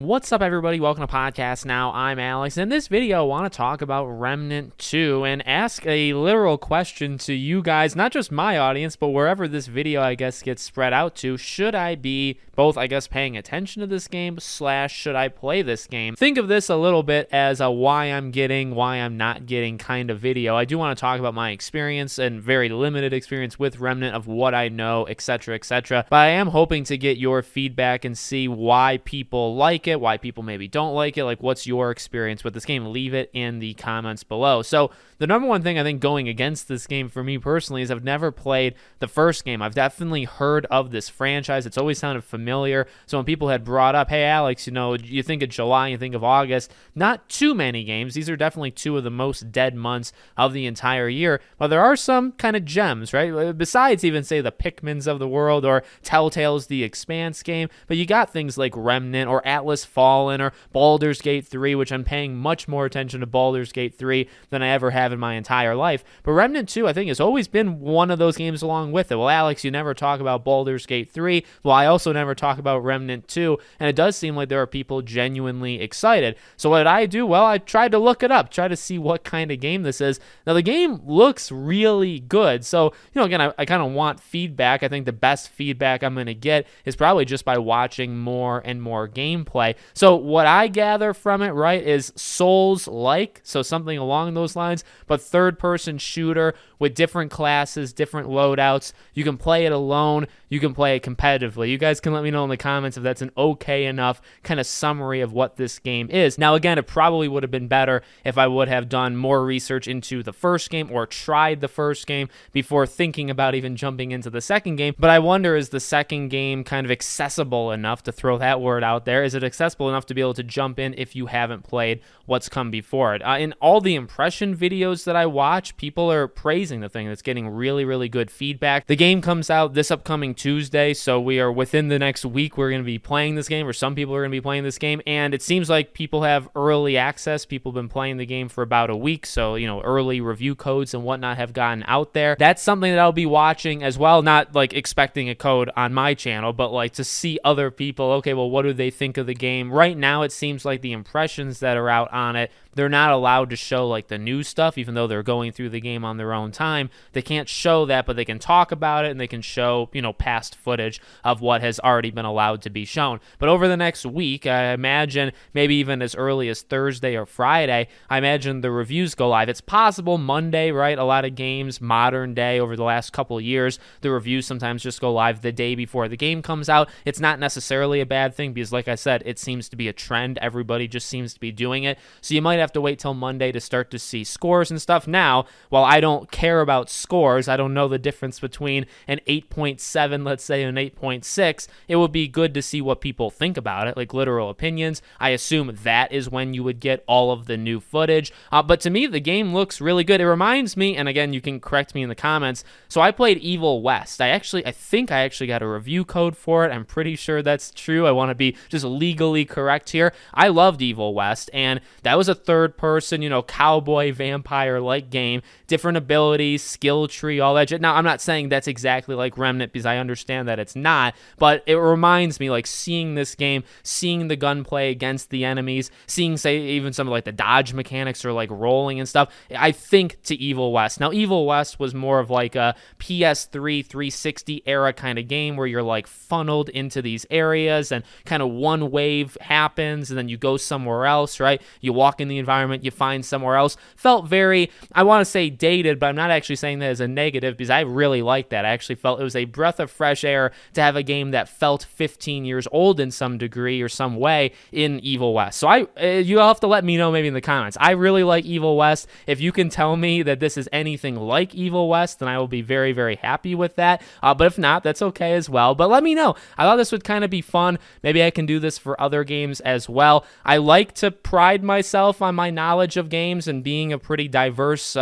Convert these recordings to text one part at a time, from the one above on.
What's up, everybody? Welcome to Podcast Now. I'm Alex. In this video, I want to talk about Remnant 2 and ask a literal question to you guys, not just my audience, but wherever this video, I guess, gets spread out to. Should I be both, I guess, paying attention to this game, / should I play this game? Think of this a little bit as a why I'm getting, why I'm not getting kind of video. I do want to talk about my experience and very limited experience with Remnant, of what I know, etc., etc. But I am hoping to get your feedback and see why people like it, why people maybe don't like it, like what's your experience with this game. Leave it in the comments below. So the number one thing I think going against this game for me personally is I've never played the first game. I've definitely heard of this franchise. It's always sounded familiar. So when people had brought up, hey Alex, you think of July, you think of August, not too many games. These are definitely two of the most dead months of the entire year, but there are some kind of gems, right? Besides even say the Pikmins of the world or Telltale's The Expanse game, but you got things like Remnant or Atlas Fallen or Baldur's Gate 3, which I'm paying much more attention to Baldur's Gate 3 than I ever have in my entire life. But Remnant 2, I think, has always been one of those games along with it. Well, Alex, you never talk about Baldur's Gate 3. Well, I also never talk about Remnant 2, and it does seem like there are people genuinely excited. So what did I do? Well, I tried to look it up, try to see what kind of game this is. Now, the game looks really good. So, again, I kind of want feedback. I think the best feedback I'm going to get is probably just by watching more and more gameplay. So what I gather from it, right, is Souls-like, so something along those lines, but third-person shooter with different classes, different loadouts. You can play it alone. You can play it competitively. You guys can let me know in the comments if that's an okay enough kind of summary of what this game is. Now, again, it probably would have been better if I would have done more research into the first game or tried the first game before thinking about even jumping into the second game. But I wonder, is the second game kind of accessible enough, to throw that word out there? Is it accessible enough to be able to jump in if you haven't played what's come before it? In all the impression videos that I watch, people are praising the thing. It's getting really, really good feedback. The game comes out this upcoming Tuesday, so we are within the next week. We're going to be playing this game, or some people are going to be playing this game, and it seems like people have early access. People have been playing the game for about a week, so early review codes and whatnot have gotten out there. That's something that I'll be watching as well, not like expecting a code on my channel, but like to see other people, okay, well, what do they think of the game? Right now, it seems like the impressions that are out on it, they're not allowed to show like the new stuff, even though they're going through the game on their own time. They can't show that, but they can talk about it, and they can show, past footage of what has already been allowed to be shown. But over the next week, I imagine maybe even as early as Thursday or Friday, I imagine the reviews go live. It's possible Monday, right? A lot of games, modern day, over the last couple of years, the reviews sometimes just go live the day before the game comes out. It's not necessarily a bad thing because, like I said, it seems to be a trend. Everybody just seems to be doing it. So you might have to wait till Monday to start to see scores and stuff. Now, while I don't care about scores, I don't know the difference between an 8.7, let's say, and an 8.6, it would be good to see what people think about it, like literal opinions. I assume that is when you would get all of the new footage. But to me, the game looks really good. It reminds me, and again, you can correct me in the comments, so I played Evil West. I think I actually got a review code for it. I'm pretty sure that's true. I want to be just legally correct here. I loved Evil West, and that was a third-person, cowboy vampire-like game, different abilities, skill tree, all that. Now, I'm not saying that's exactly like Remnant because I understand that it's not, but it reminds me, like, seeing this game, seeing the gunplay against the enemies, seeing, say, even some of like the dodge mechanics or like rolling and stuff. I think to Evil West. Now, Evil West was more of like a PS3 360 era kind of game where you're like funneled into these areas and kind of one wave happens and then you go somewhere else, right? You walk in the environment, you find somewhere else. Felt very, I want to say dated, but I'm not actually saying that as a negative because I really liked that. I actually felt it was a breath of fresh air to have a game that felt 15 years old in some degree or some way in Evil West. So you'll have to let me know maybe in the comments. I really like Evil West. If you can tell me that this is anything like Evil West, then I will be very, very happy with that. But if not, that's okay as well. But let me know. I thought this would kind of be fun. Maybe I can do this for other games as well. I like to pride myself on my knowledge of games and being a pretty diverse,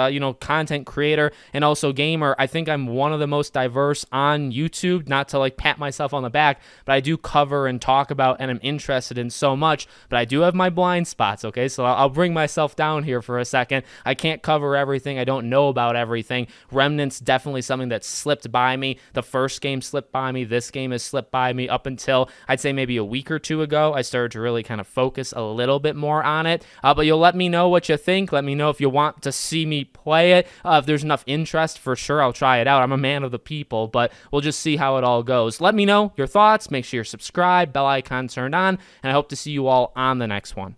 content creator and also gamer. I think I'm one of the most diverse on YouTube, not to like pat myself on the back, but I do cover and talk about and I'm interested in so much, but I do have my blind spots, okay? So I'll bring myself down here for a second. I can't cover everything. I don't know about everything. Remnant's definitely something that slipped by me. The first game slipped by me. This game has slipped by me up until I'd say maybe a week or two ago. I started to really kind of focus a little bit more on it. But you'll let me know what you think. Let me know if you want to see me play it. If there's enough interest, for sure, I'll try it out. I'm a man of the people, but we'll just see how it all goes. Let me know your thoughts. Make sure you're subscribed, bell icon turned on, and I hope to see you all on the next one.